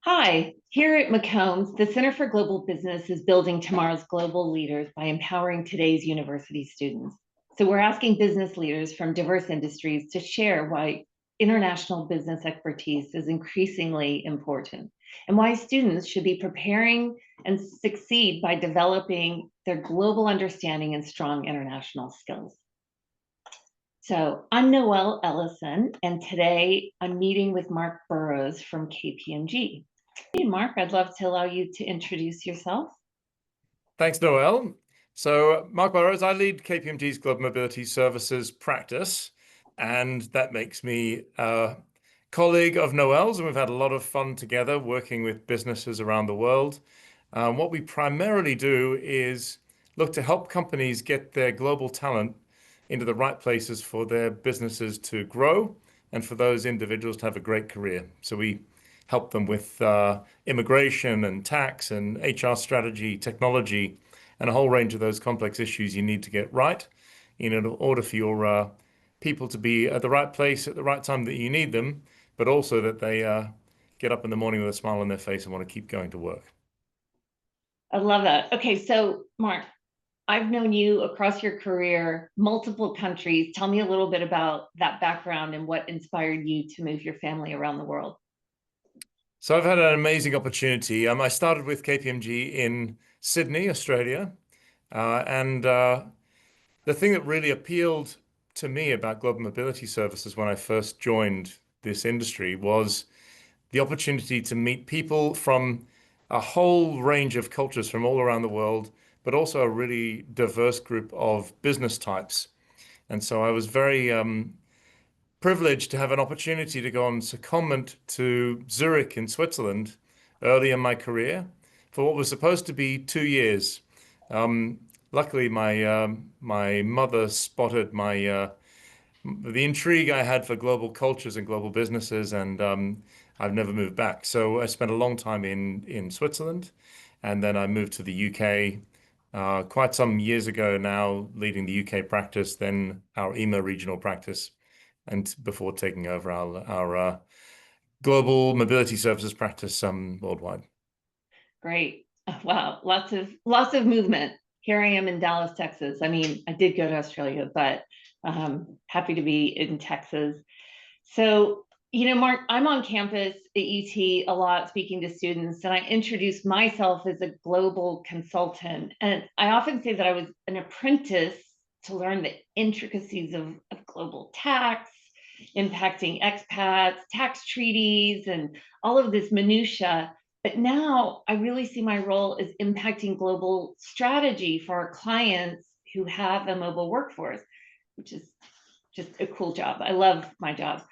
Hi, here at McCombs, the Center for Global Business is building tomorrow's global leaders by empowering today's university students. So we're asking business leaders from diverse industries to share why international business expertise is increasingly important and why students should be preparing and succeed by developing their global understanding and strong international skills. So I'm Noelle Ellison, and today I'm meeting with Marc Burrows from KPMG. Hey, Marc, I'd love to allow you to introduce yourself. Thanks, Noel. So, Marc Burrows, I lead KPMG's Global Mobility Services practice, and that makes me a colleague of Noel's, and we've had a lot of fun together working with businesses around the world. What we primarily do is look to help companies get their global talent into the right places for their businesses to grow and for those individuals to have a great career. So we help them with immigration and tax and HR strategy, technology, and a whole range of those complex issues you need to get right in order for your people to be at the right place at the right time that you need them, but also that they get up in the morning with a smile on their face and want to keep going to work. I love that. Okay, so Marc, I've known you across your career, multiple countries. Tell me a little bit about that background and what inspired you to move your family around the world. So I've had an amazing opportunity. I started with KPMG in Sydney, Australia, and the thing that really appealed to me about global mobility services when I first joined this industry was the opportunity to meet people from a whole range of cultures from all around the world, but also a really diverse group of business types. And so I was very privileged to have an opportunity to go on secondment to Zurich in Switzerland early in my career for what was supposed to be 2 years. Um, Luckily, my mother spotted the intrigue I had for global cultures and global businesses, and I've never moved back. So I spent a long time in Switzerland, and then I moved to the UK quite some years ago now, leading the UK practice, then our EMEA regional practice, and before taking over our global mobility services practice worldwide. Great. Wow, lots of movement. Here I am in Dallas, Texas. I mean, I did go to Australia, but happy to be in Texas. So, Marc, I'm on campus at UT a lot speaking to students, and I introduce myself as a global consultant. And I often say that I was an apprentice to learn the intricacies of global tax, impacting expats, tax treaties, and all of this minutia. But now I really see my role as impacting global strategy for our clients who have a mobile workforce, which is just a cool job. I love my job.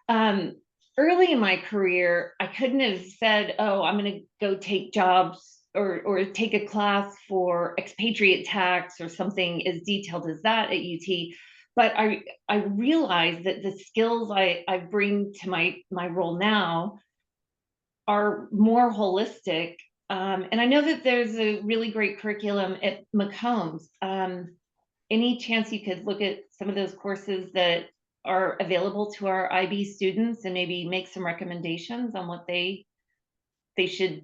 Um, Early in my career, I couldn't have said, "Oh, I'm going to go take jobs or take a class for expatriate tax or something as detailed as that at UT." But I realized that the skills I bring to my role now are more holistic. And I know that there's a really great curriculum at McCombs. Any chance you could look at some of those courses that are available to our IB students and maybe make some recommendations on what they should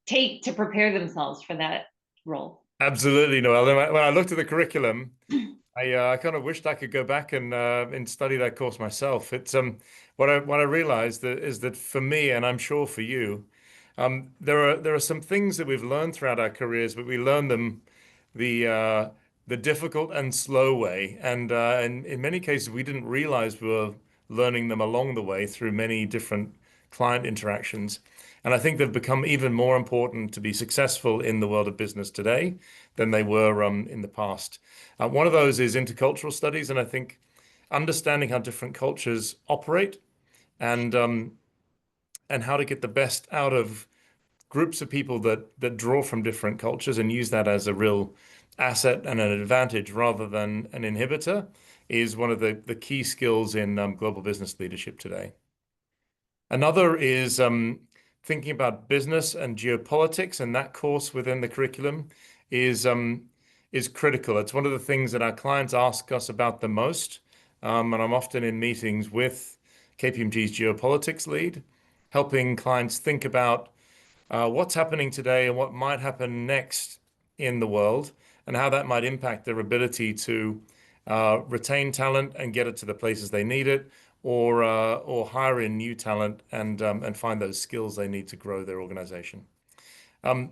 take to prepare themselves for that role? Absolutely, Noel. When I looked at the curriculum, I kind of wished I could go back and study that course myself. It's what I realized is that for me, and I'm sure for you, there are some things that we've learned throughout our careers, but we learn them the difficult and slow way, and in many cases we didn't realize we were learning them along the way through many different client interactions. And I think they've become even more important to be successful in the world of business today than they were in the past. One of those is intercultural studies, and I think understanding how different cultures operate and and how to get the best out of groups of people that draw from different cultures and use that as a real asset and an advantage rather than an inhibitor is one of the key skills in global business leadership today. Another is thinking about business and geopolitics, and that course within the curriculum is critical. It's one of the things that our clients ask us about the most, and I'm often in meetings with KPMG's geopolitics lead, helping clients think about what's happening today and what might happen next in the world, and how that might impact their ability to retain talent and get it to the places they need it, or hire in new talent and find those skills they need to grow their organization. Um,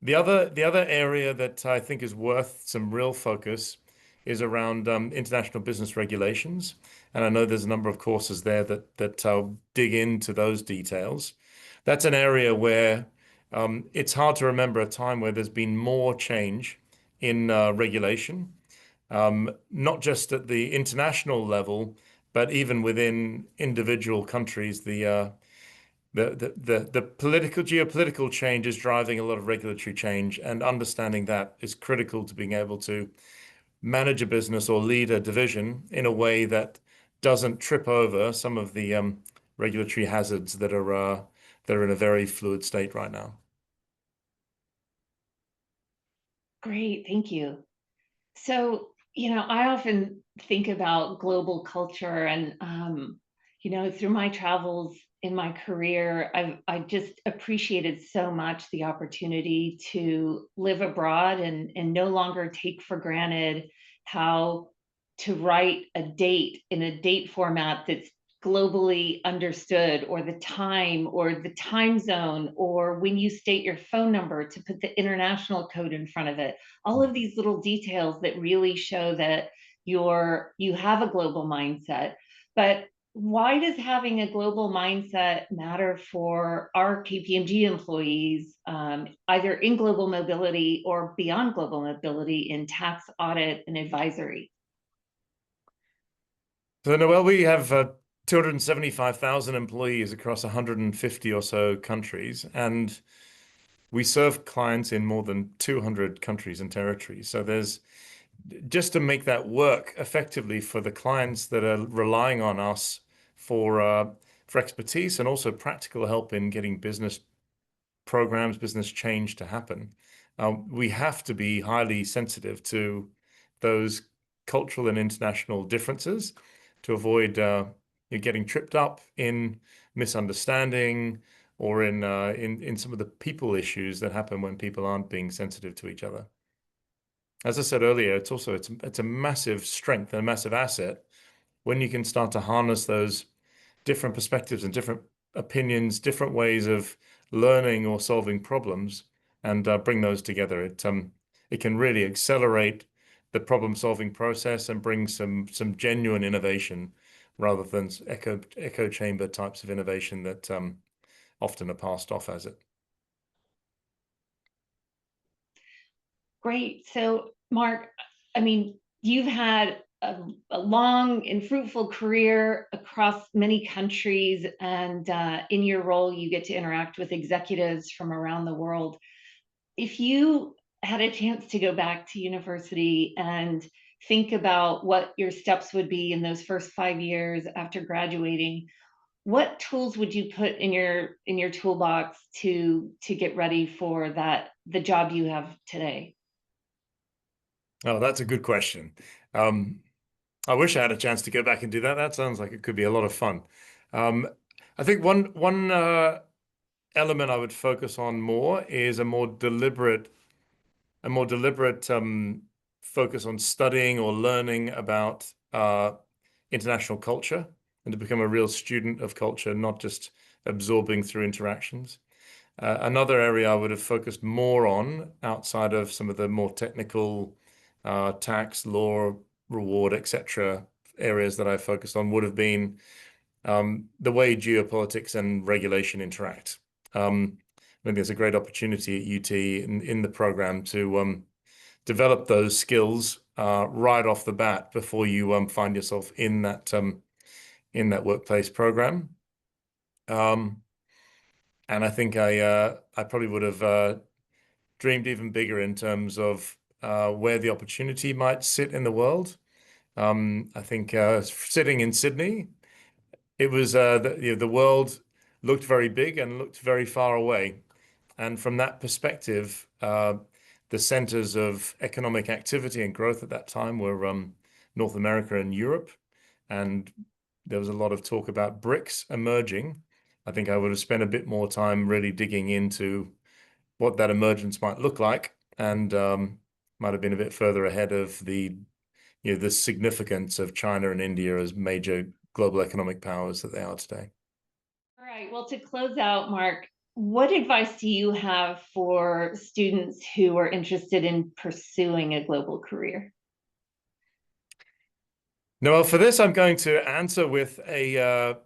the other area that I think is worth some real focus is around international business regulations, and I know there's a number of courses there that dig into those details. That's an area where it's hard to remember a time where there's been more change in regulation, not just at the international level, but even within individual countries. The political geopolitical change is driving a lot of regulatory change, and understanding that is critical to being able to manage a business or lead a division in a way that doesn't trip over some of the regulatory hazards that are in a very fluid state right now. Great, thank you. So, I often think about global culture and, through my travels in my career, I just appreciated so much the opportunity to live abroad and no longer take for granted how to write a date in a date format that's globally understood, or the time zone, or when you state your phone number to put the international code in front of it. All of these little details that really show that you have a global mindset. But why does having a global mindset matter for our KPMG employees, either in global mobility or beyond global mobility in tax, audit, and advisory? So, Noel, we have 275,000 employees across 150 or so countries, and we serve clients in more than 200 countries and territories. So there's just to make that work effectively for the clients that are relying on us for expertise and also practical help in getting business programs, business change to happen. We have to be highly sensitive to those cultural and international differences to avoid you getting tripped up in misunderstanding or in some of the people issues that happen when people aren't being sensitive to each other. As I said earlier, it's a massive strength and a massive asset when you can start to harness those different perspectives and different opinions, different ways of learning or solving problems, and bring those together. It can really accelerate the problem-solving process and bring some genuine innovation rather than echo chamber types of innovation that often are passed off as it. Great. So, Mark, I mean, you've had a long and fruitful career across many countries, and in your role, you get to interact with executives from around the world. If you had a chance to go back to university and think about what your steps would be in those first 5 years after graduating, what tools would you put in your toolbox to get ready for the job you have today? Oh, that's a good question. Um, I wish I had a chance to go back and do that. That sounds like it could be a lot of fun. Um, I think one element I would focus on more is a more deliberate focus on studying or learning about international culture and to become a real student of culture, not just absorbing through interactions. Another area I would have focused more on outside of some of the more technical tax, law, reward, etc. areas that I focused on would have been the way geopolitics and regulation interact. I think there's a great opportunity at UT in the program to develop those skills right off the bat before you find yourself in that workplace program. And I think I probably would have dreamed even bigger in terms of where the opportunity might sit in the world. I think sitting in Sydney, it was the world looked very big and looked very far away. And from that perspective, the centers of economic activity and growth at that time were North America and Europe. And there was a lot of talk about BRICS emerging. I think I would have spent a bit more time really digging into what that emergence might look like, and might have been a bit further ahead of the significance of China and India as major global economic powers that they are today. All right. Well, to close out, Mark, what advice do you have for students who are interested in pursuing a global career? Now, well, for this, I'm going to answer with a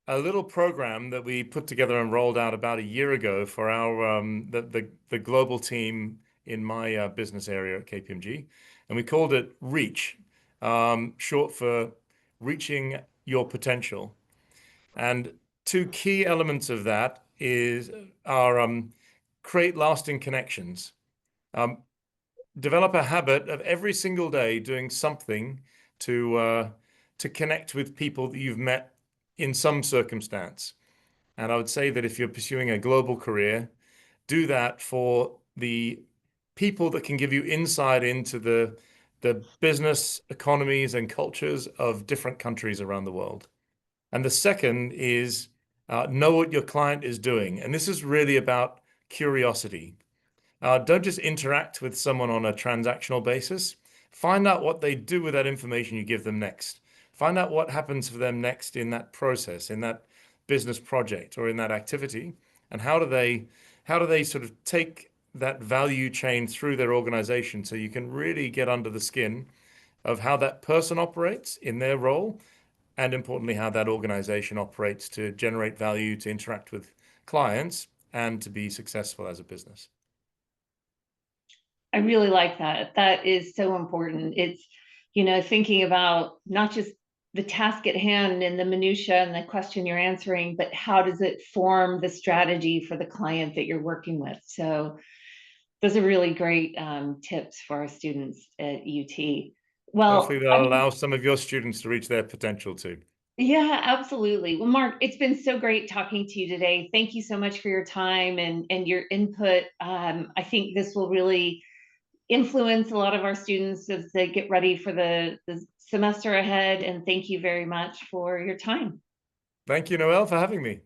little program that we put together and rolled out about a year ago for our the global team in my business area at KPMG, and we called it Reach, short for Reaching Your Potential. And two key elements of that are create lasting connections. Um, Develop a habit of every single day doing something to connect with people that you've met in some circumstance. And I would say that if you're pursuing a global career, do that for the people that can give you insight into the business economies and cultures of different countries around the world. And the second is know what your client is doing. And this is really about curiosity. Don't just interact with someone on a transactional basis. Find out what they do with that information you give them next. Find out what happens for them next in that process, in that business project, or in that activity, and how do they sort of take that value chain through their organization so you can really get under the skin of how that person operates in their role, and importantly, how that organization operates to generate value, to interact with clients, and to be successful as a business. I really like that. That is so important. It's, thinking about not just the task at hand and the minutia and the question you're answering, but how does it form the strategy for the client that you're working with? So those are really great tips for our students at UT. Hopefully, Well, that'll allow some of your students to reach their potential too. yeah, absolutely. Well, Mark, it's been so great talking to you today. Thank you so much for your time and your input. I think this will really influence a lot of our students as they get ready for the semester ahead. And thank you very much for your time. Thank you, Noel, for having me.